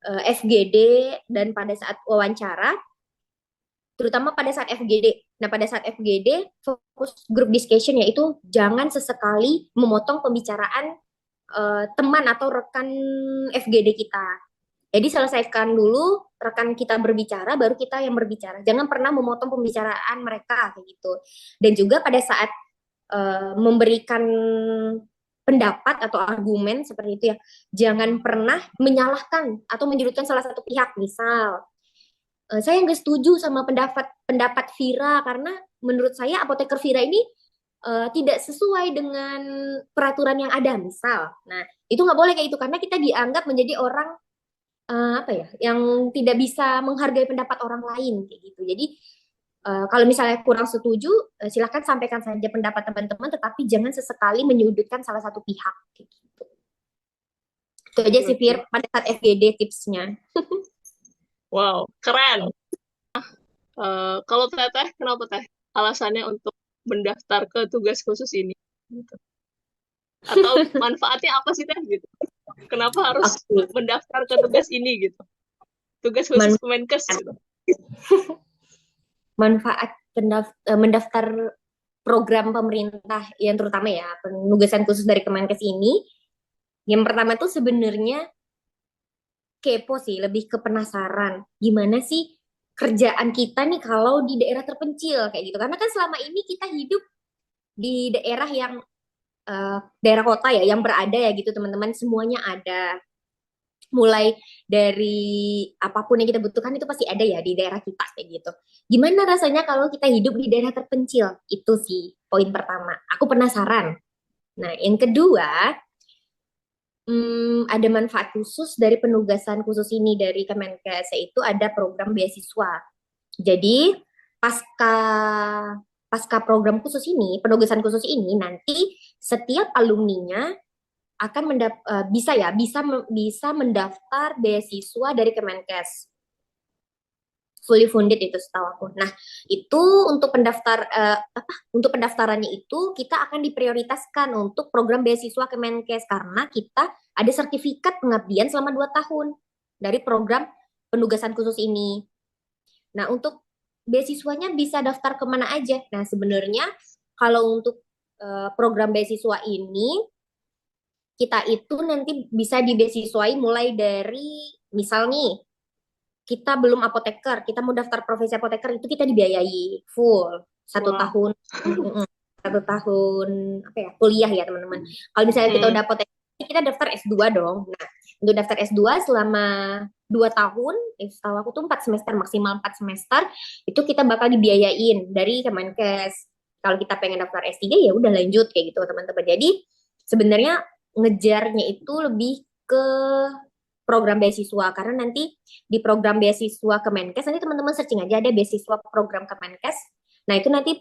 FGD dan pada saat wawancara, terutama pada saat FGD. Nah, pada saat FGD, fokus group discussion yaitu jangan sesekali memotong pembicaraan teman atau rekan FGD kita. Jadi selesaikan dulu rekan kita berbicara, baru kita yang berbicara. Jangan pernah memotong pembicaraan mereka kayak gitu. Dan juga pada saat memberikan pendapat atau argumen seperti itu ya, jangan pernah menyalahkan atau menyudutkan salah satu pihak. Misal, saya nggak setuju sama pendapat pendapat Vira karena menurut saya apoteker Vira ini tidak sesuai dengan peraturan yang ada misal. Nah, itu nggak boleh kayak itu karena kita dianggap menjadi orang apa ya, yang tidak bisa menghargai pendapat orang lain kayak gitu. Jadi kalau misalnya kurang setuju, silahkan sampaikan saja pendapat teman-teman, tetapi jangan sesekali menyudutkan salah satu pihak kayak gitu. Itu aja Oke, sih Fir oke. pada saat FGD tipsnya. Wow, keren. Kalau Teteh, kenapa Teh? Alasannya untuk mendaftar ke tugas khusus ini? Gitu. Atau manfaatnya apa sih Teh? Gitu. Kenapa harus Oke, mendaftar ke tugas ini gitu? Tugas khusus manfaat Kemenkes gitu. mendaftar program pemerintah yang terutama ya penugasan khusus dari Kemenkes ini. Yang pertama tuh sebenarnya kepo sih, lebih ke penasaran. Gimana sih kerjaan kita nih kalau di daerah terpencil kayak gitu. Karena kan selama ini kita hidup di daerah yang daerah kota ya, yang berada ya gitu teman-teman. Semuanya ada. Mulai dari apapun yang kita butuhkan itu pasti ada ya di daerah kita kayak gitu. Gimana rasanya kalau kita hidup di daerah terpencil? Itu sih poin pertama. Aku penasaran. Nah, yang kedua, Ada manfaat khusus dari penugasan khusus ini dari Kemenkes, yaitu ada program beasiswa. Jadi pasca pasca program khusus ini, penugasan khusus ini nanti setiap alumninya akan bisa mendaftar beasiswa dari Kemenkes, fully funded itu setahu aku. Nah, itu untuk pendaftarannya itu kita akan diprioritaskan untuk program beasiswa Kemenkes karena kita ada sertifikat pengabdian selama 2 tahun dari program penugasan khusus ini. Nah, untuk beasiswanya bisa daftar kemana aja. Nah, sebenarnya kalau untuk program beasiswa ini kita itu nanti bisa dibeasiswai mulai dari misal nih kita belum apoteker, kita mau daftar profesi apoteker itu kita dibiayai full satu Wah. tahun, satu tahun apa ya kuliah ya teman-teman. Kalau misalnya kita Hmm. udah apoteker, kita daftar S2 dong. Nah, untuk daftar S2 selama 2 tahun, setahu aku tuh 4 semester, maksimal 4 semester, itu kita bakal dibiayain dari Kemenkes. Kalau kita pengen daftar S3 ya udah lanjut kayak gitu teman-teman. Jadi sebenarnya ngejarnya itu lebih ke program beasiswa karena nanti di program beasiswa Kemenkes nanti teman-teman searching aja ada beasiswa program Kemenkes. Nah, itu nanti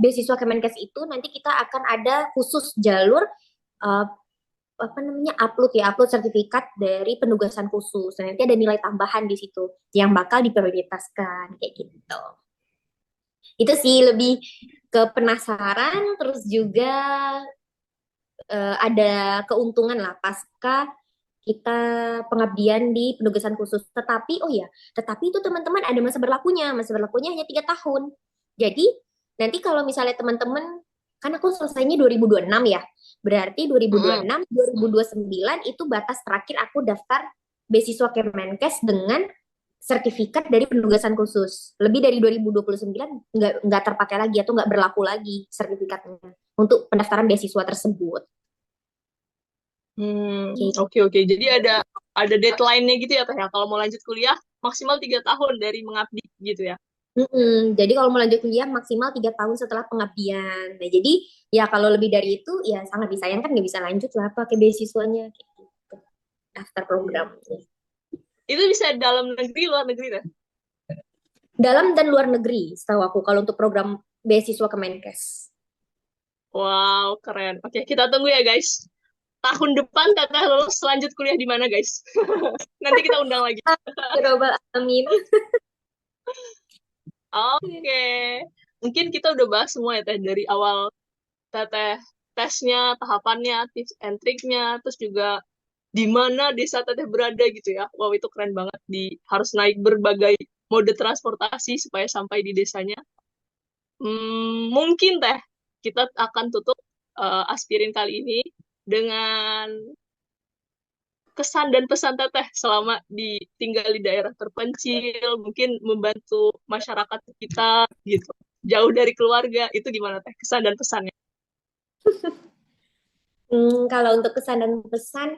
beasiswa Kemenkes itu nanti kita akan ada khusus jalur uh, apa namanya upload sertifikat dari penugasan khusus. Dan nanti ada nilai tambahan di situ yang bakal diprioritaskan kayak gitu. Itu sih lebih ke penasaran terus juga ada keuntungan lah pasca kita pengabdian di penugasan khusus. Tetapi itu teman-teman ada masa berlakunya. Masa berlakunya hanya 3 tahun. Jadi nanti kalau misalnya teman-teman, kan aku selesainya 2026 ya. Berarti Mm-mm. 2026, 2029 itu batas terakhir aku daftar beasiswa Kemenkes dengan sertifikat dari penugasan khusus. Lebih dari 2029 nggak terpakai lagi atau nggak berlaku lagi sertifikatnya untuk pendaftaran beasiswa tersebut. Oke. Oke oke. Jadi ada deadline-nya gitu ya Teh ya. Kalau mau lanjut kuliah maksimal 3 tahun dari mengabdi gitu ya. Jadi kalau mau lanjut kuliah maksimal 3 tahun setelah pengabdian. Nah, jadi ya kalau lebih dari itu ya sangat disayangkan nggak bisa lanjut lah pakai beasiswanya gitu. Daftar program. Itu bisa dalam negeri luar negeri Teh. Dalam dan luar negeri, setahu aku kalau untuk program beasiswa Kemenkes. Wow keren. Oke kita tunggu ya guys. Tahun depan Teteh lulus lanjut kuliah di mana guys? Nanti kita undang lagi. Ya robbal alamin. Oke. Mungkin kita udah bahas semua ya Teh dari awal Teteh tesnya, tahapannya, tips and triknya, terus juga di mana desa Teteh berada gitu ya. Wow, itu keren banget. Harus naik berbagai mode transportasi supaya sampai di desanya. Mungkin Teh, kita akan tutup aspirin kali ini dengan kesan dan pesan Teteh selama tinggal di daerah terpencil, mungkin membantu masyarakat kita gitu. Jauh dari keluarga, itu gimana Teh? Kesan dan pesannya. Kalau untuk kesan dan pesan,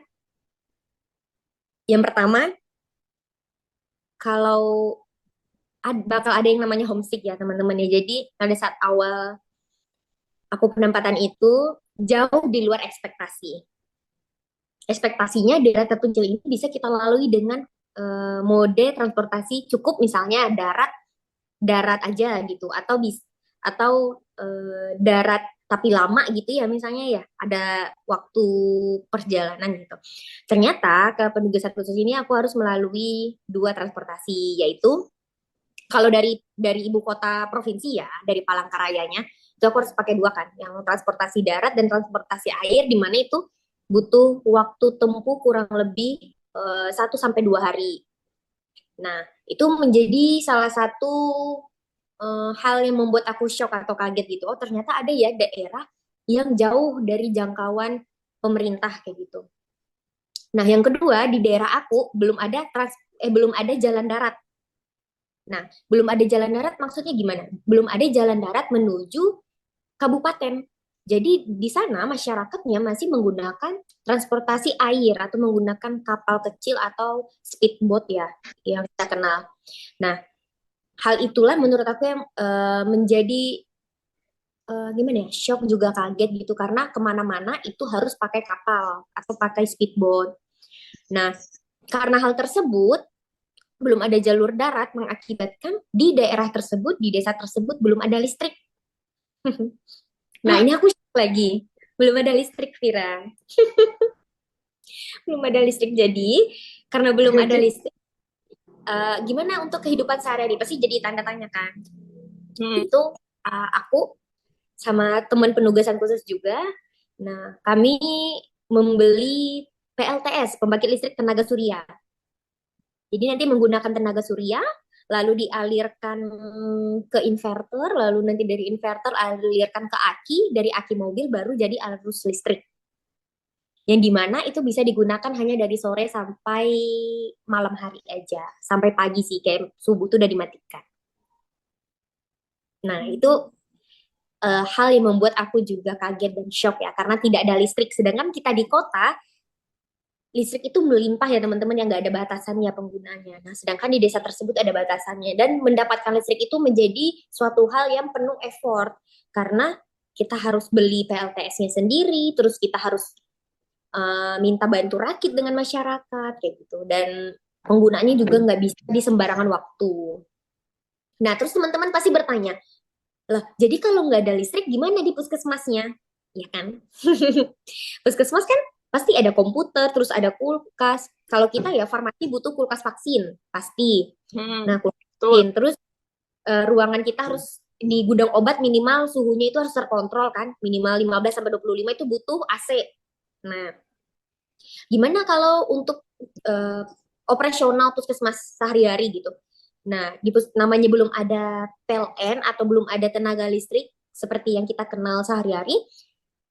yang pertama, kalau bakal ada yang namanya homesick ya teman-teman ya. Jadi pada saat awal aku penempatan itu jauh di luar ekspektasi. Ekspektasinya daerah terpencil ini bisa kita lalui dengan mode transportasi cukup misalnya darat darat aja gitu atau darat tapi lama gitu ya misalnya ya ada waktu perjalanan gitu. Ternyata ke penugasan khusus ini aku harus melalui 2 transportasi yaitu kalau dari ibu kota provinsi ya dari Palangkarayanya itu aku harus pakai 2 kan yang transportasi darat dan transportasi air di mana itu butuh waktu tempuh kurang lebih 1 sampai 2 hari. Nah, itu menjadi salah satu hal yang membuat aku shock atau kaget gitu. Oh, ternyata ada ya daerah yang jauh dari jangkauan pemerintah kayak gitu. Nah, yang kedua di daerah aku belum ada jalan darat. Nah, belum ada jalan darat maksudnya gimana? Belum ada jalan darat menuju kabupaten. Jadi di sana masyarakatnya masih menggunakan transportasi air atau menggunakan kapal kecil atau speedboat ya yang kita kenal. Nah, hal itulah menurut aku yang menjadi gimana ya, shock juga kaget gitu karena kemana-mana itu harus pakai kapal atau pakai speedboat. Nah, karena hal tersebut belum ada jalur darat mengakibatkan di daerah tersebut, di desa tersebut belum ada listrik. Nah, ini aku shock lagi. Belum ada listrik, Vira. Belum ada listrik. Jadi, karena belum ada listrik, gimana untuk kehidupan sehari-hari? Pasti jadi tanda tanya kan. Hmm. Itu aku sama teman penugasan khusus juga. Nah, kami membeli PLTS, pembangkit listrik tenaga surya. Jadi nanti menggunakan tenaga surya, lalu dialirkan ke inverter, lalu nanti dari inverter alirkan ke aki, dari aki mobil baru jadi arus listrik. Yang dimana itu bisa digunakan hanya dari sore sampai malam hari aja, sampai pagi sih, kayak subuh tuh udah dimatikan. Nah, itu hal yang membuat aku juga kaget dan shock ya, karena tidak ada listrik. Sedangkan kita di kota, listrik itu melimpah ya teman-teman yang nggak ada batasannya penggunaannya. Nah, sedangkan di desa tersebut ada batasannya dan mendapatkan listrik itu menjadi suatu hal yang penuh effort karena kita harus beli PLTS-nya sendiri, terus kita harus minta bantu rakit dengan masyarakat kayak gitu dan penggunaannya juga nggak bisa di sembarangan waktu. Nah, terus teman-teman pasti bertanya, lah, jadi kalau nggak ada listrik gimana di puskesmasnya? Ya kan? Puskesmas kan pasti ada komputer, terus ada kulkas. Kalau kita ya farmasi butuh kulkas vaksin, pasti. Hmm. Nah, kulkas Betul. vaksin. Terus ruangan kita harus di gudang obat minimal suhunya itu harus terkontrol kan, minimal 15 sampai 25 itu butuh AC. Nah, gimana kalau untuk uh, operasional puskesmas sehari-hari gitu? Nah, namanya belum ada PLN atau belum ada tenaga listrik seperti yang kita kenal sehari-hari,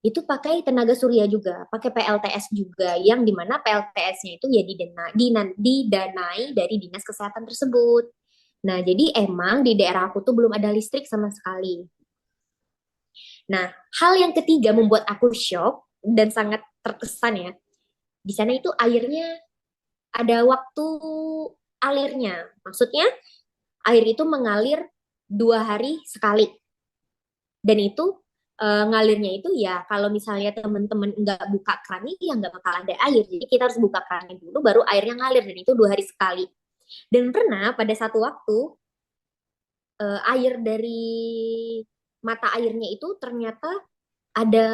itu pakai tenaga surya juga, pakai PLTS juga, yang dimana PLTS-nya itu ya didanai dari dinas kesehatan tersebut. Nah, jadi emang di daerah aku tuh belum ada listrik sama sekali. Nah, hal yang ketiga membuat aku shock dan sangat terkesan ya, di sana itu airnya ada waktu alirnya. Maksudnya air itu mengalir 2 hari sekali. Dan itu ngalirnya itu ya kalau misalnya teman-teman nggak buka kerannya ya nggak bakal ada air. Jadi kita harus buka kerannya dulu baru airnya ngalir dan itu 2 hari sekali. Dan pernah pada satu waktu air dari mata airnya itu ternyata ada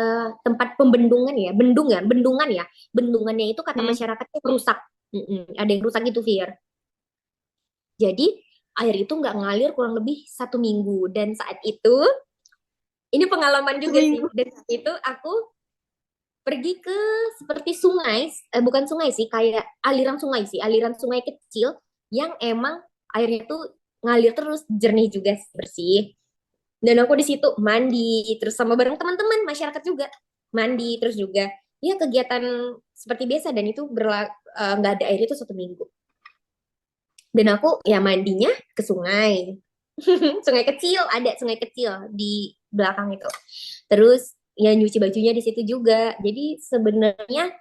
tempat pembendungan ya, bendungan ya. Bendungannya itu kata Hmm. masyarakatnya rusak. Ada yang rusak itu, Fir. Jadi air itu nggak ngalir kurang lebih 1 minggu dan saat itu ini pengalaman juga Seminggu. sih. Dan saat itu aku pergi ke seperti sungai, bukan sungai sih, kayak aliran sungai sih, aliran sungai kecil yang emang airnya tuh ngalir terus, jernih juga bersih. Dan aku di situ mandi, terus sama bareng teman-teman masyarakat juga mandi, terus juga ya kegiatan seperti biasa dan itu nggak ada air itu 1 minggu. Dan aku ya mandinya ke sungai, sungai kecil, ada sungai kecil di belakang itu. Terus ya nyuci bajunya di situ juga. Jadi sebenarnya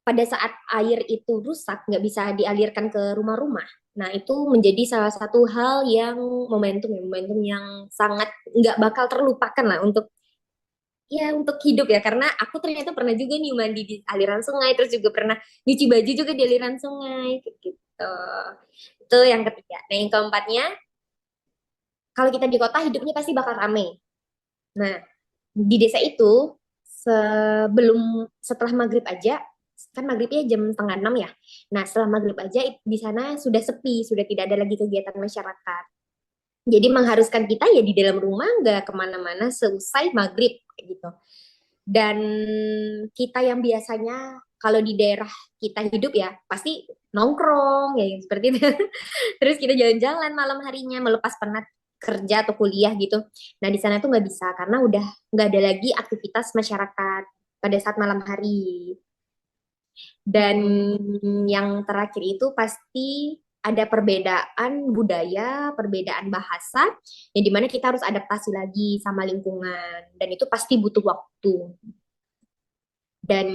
pada saat air itu rusak nggak bisa dialirkan ke rumah-rumah. Nah itu menjadi salah satu hal yang momentum yang sangat nggak bakal terlupakan lah untuk ya untuk hidup ya karena aku ternyata pernah juga nih mandi di aliran sungai terus juga pernah nyuci baju juga di aliran sungai gitu. Itu yang ketiga. Nah yang keempatnya kalau kita di kota hidupnya pasti bakal rame. Nah, di desa itu setelah maghrib aja, kan maghribnya jam 5:30 ya. Nah, setelah maghrib aja di sana sudah sepi, sudah tidak ada lagi kegiatan masyarakat. Jadi mengharuskan kita ya di dalam rumah nggak kemana-mana seusai maghrib kayak gitu. Dan kita yang biasanya kalau di daerah kita hidup ya pasti nongkrong ya seperti itu. Terus kita jalan-jalan malam harinya melepas penat kerja atau kuliah gitu. Nah di sana tuh nggak bisa karena udah nggak ada lagi aktivitas masyarakat pada saat malam hari. Dan yang terakhir itu pasti ada perbedaan budaya, perbedaan bahasa, yang dimana kita harus adaptasi lagi sama lingkungan. Dan itu pasti butuh waktu. Dan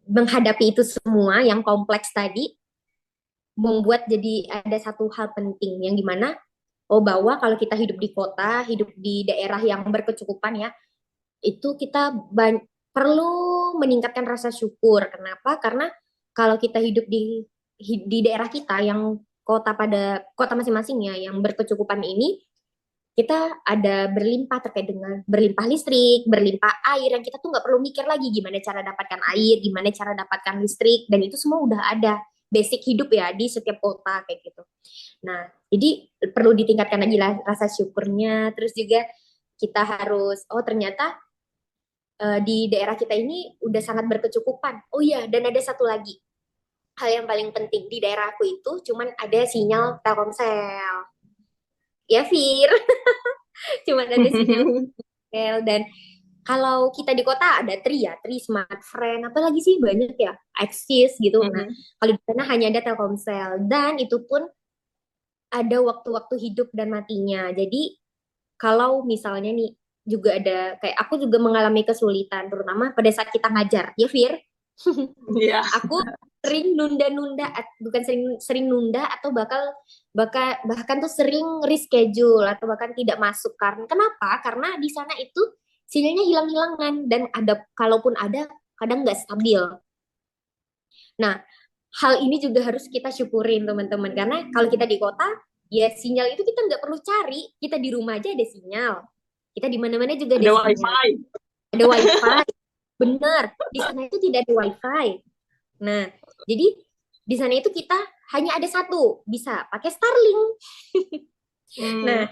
menghadapi itu semua yang kompleks tadi, membuat jadi ada satu hal penting, yang dimana Oh, bahwa kalau kita hidup di kota, hidup di daerah yang berkecukupan ya, itu kita perlu meningkatkan rasa syukur. Kenapa? Karena kalau kita hidup di daerah kita yang kota pada kota masing-masing ya, yang berkecukupan ini, kita ada berlimpah terkait dengan berlimpah listrik, berlimpah air yang kita tuh nggak perlu mikir lagi gimana cara dapatkan air, gimana cara dapatkan listrik, dan itu semua udah ada basic hidup ya di setiap kota kayak gitu. Nah, jadi perlu ditingkatkan lagi lah rasa syukurnya. Terus juga kita harus, oh ternyata di daerah kita ini udah sangat berkecukupan. Oh iya, dan ada satu lagi hal yang paling penting di daerah aku itu cuman ada sinyal Telkomsel. Ya, Fir, cuman ada sinyal Telkomsel. Dan kalau kita di kota ada Tri ya, Tri Smart Friend, apalagi sih banyak ya, Axis gitu. Nah, Mhm. kalau di sana hanya ada Telkomsel dan itu pun ada waktu-waktu hidup dan matinya. Jadi kalau misalnya nih juga ada kayak aku juga mengalami kesulitan terutama pada saat kita ngajar ya Fir. Iya. Aku sering nunda-nunda bukan sering sering nunda atau bahkan tuh sering reschedule atau bahkan tidak masuk karena kenapa? Karena di sana itu sinyalnya hilang-hilangan dan ada kalaupun ada kadang nggak stabil. Nah, hal ini juga harus kita syukurin teman-teman karena kalau kita di kota ya sinyal itu kita nggak perlu cari, kita di rumah aja ada sinyal, kita di mana-mana juga ada Ada sinyal, wifi. ada wifi, benar di sana itu tidak ada wifi. Nah, jadi di sana itu kita hanya ada satu, bisa pakai Starlink. Hmm. Nah,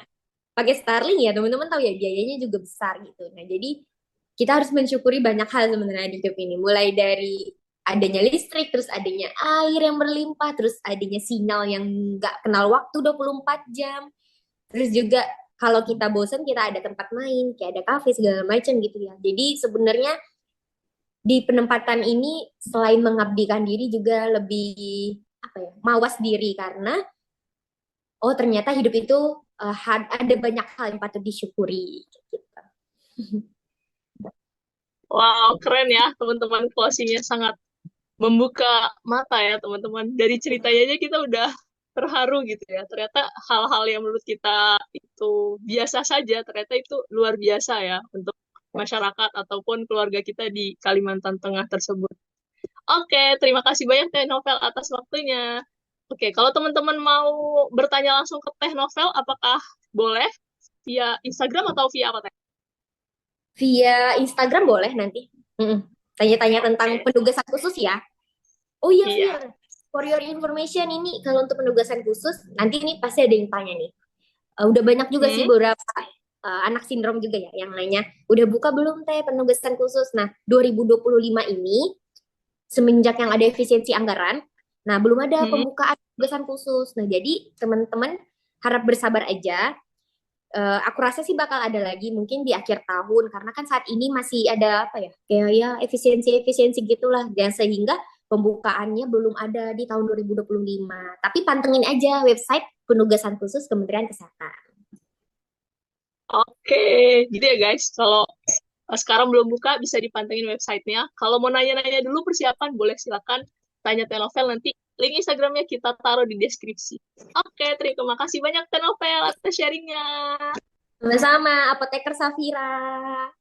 pakai Starlink ya teman-teman tahu ya biayanya juga besar gitu. Nah, jadi kita harus mensyukuri banyak hal sebenarnya di hidup ini. Mulai dari adanya listrik, terus adanya air yang berlimpah, terus adanya sinyal yang nggak kenal waktu 24 jam. Terus juga kalau kita bosan kita ada tempat main, kayak ada kafe segala macam gitu ya. Jadi sebenarnya di penempatan ini selain mengabdikan diri juga lebih apa ya, mawas diri karena oh ternyata hidup itu ada banyak hal yang patut disyukuri gitu. Wow, keren ya teman-teman, closingnya sangat membuka mata ya teman-teman. Dari ceritanya aja kita udah terharu gitu ya. Ternyata hal-hal yang menurut kita itu biasa saja, ternyata itu luar biasa ya untuk masyarakat ataupun keluarga kita di Kalimantan Tengah tersebut. Oke, terima kasih banyak Teh Novel atas waktunya. Oke, kalau teman-teman mau bertanya langsung ke Teh Novel, apakah boleh via Instagram atau via apa Teh? Via Instagram boleh nanti. Mm-mm. Tanya-tanya tentang Oke, penugasan khusus ya. Oh iya, iya. Fir. For your information ini kalau untuk penugasan khusus nanti ini pasti ada yang tanya nih. Udah banyak juga sih Hmm? beberapa anak sindrom juga ya yang nanya, udah buka belum teh penugasan khusus? Nah, 2025 ini semenjak yang ada efisiensi anggaran, nah belum ada Hmm? pembukaan penugasan khusus. Nah, jadi teman-teman harap bersabar aja. Aku rasa sih bakal ada lagi mungkin di akhir tahun karena kan saat ini masih ada apa ya kayak ya efisiensi-efisiensi gitulah dan sehingga pembukaannya belum ada di tahun 2025. Tapi pantengin aja website penugasan khusus Kementerian Kesehatan. Oke, gitu ya guys. Kalau sekarang belum buka, bisa dipantengin websitenya. Kalau mau nanya-nanya dulu persiapan, boleh silakan tanya Tenovel nanti. Link Instagramnya kita taruh di deskripsi. Oke, terima kasih banyak Tenovel atas sharingnya. Sama-sama, Apoteker Safira.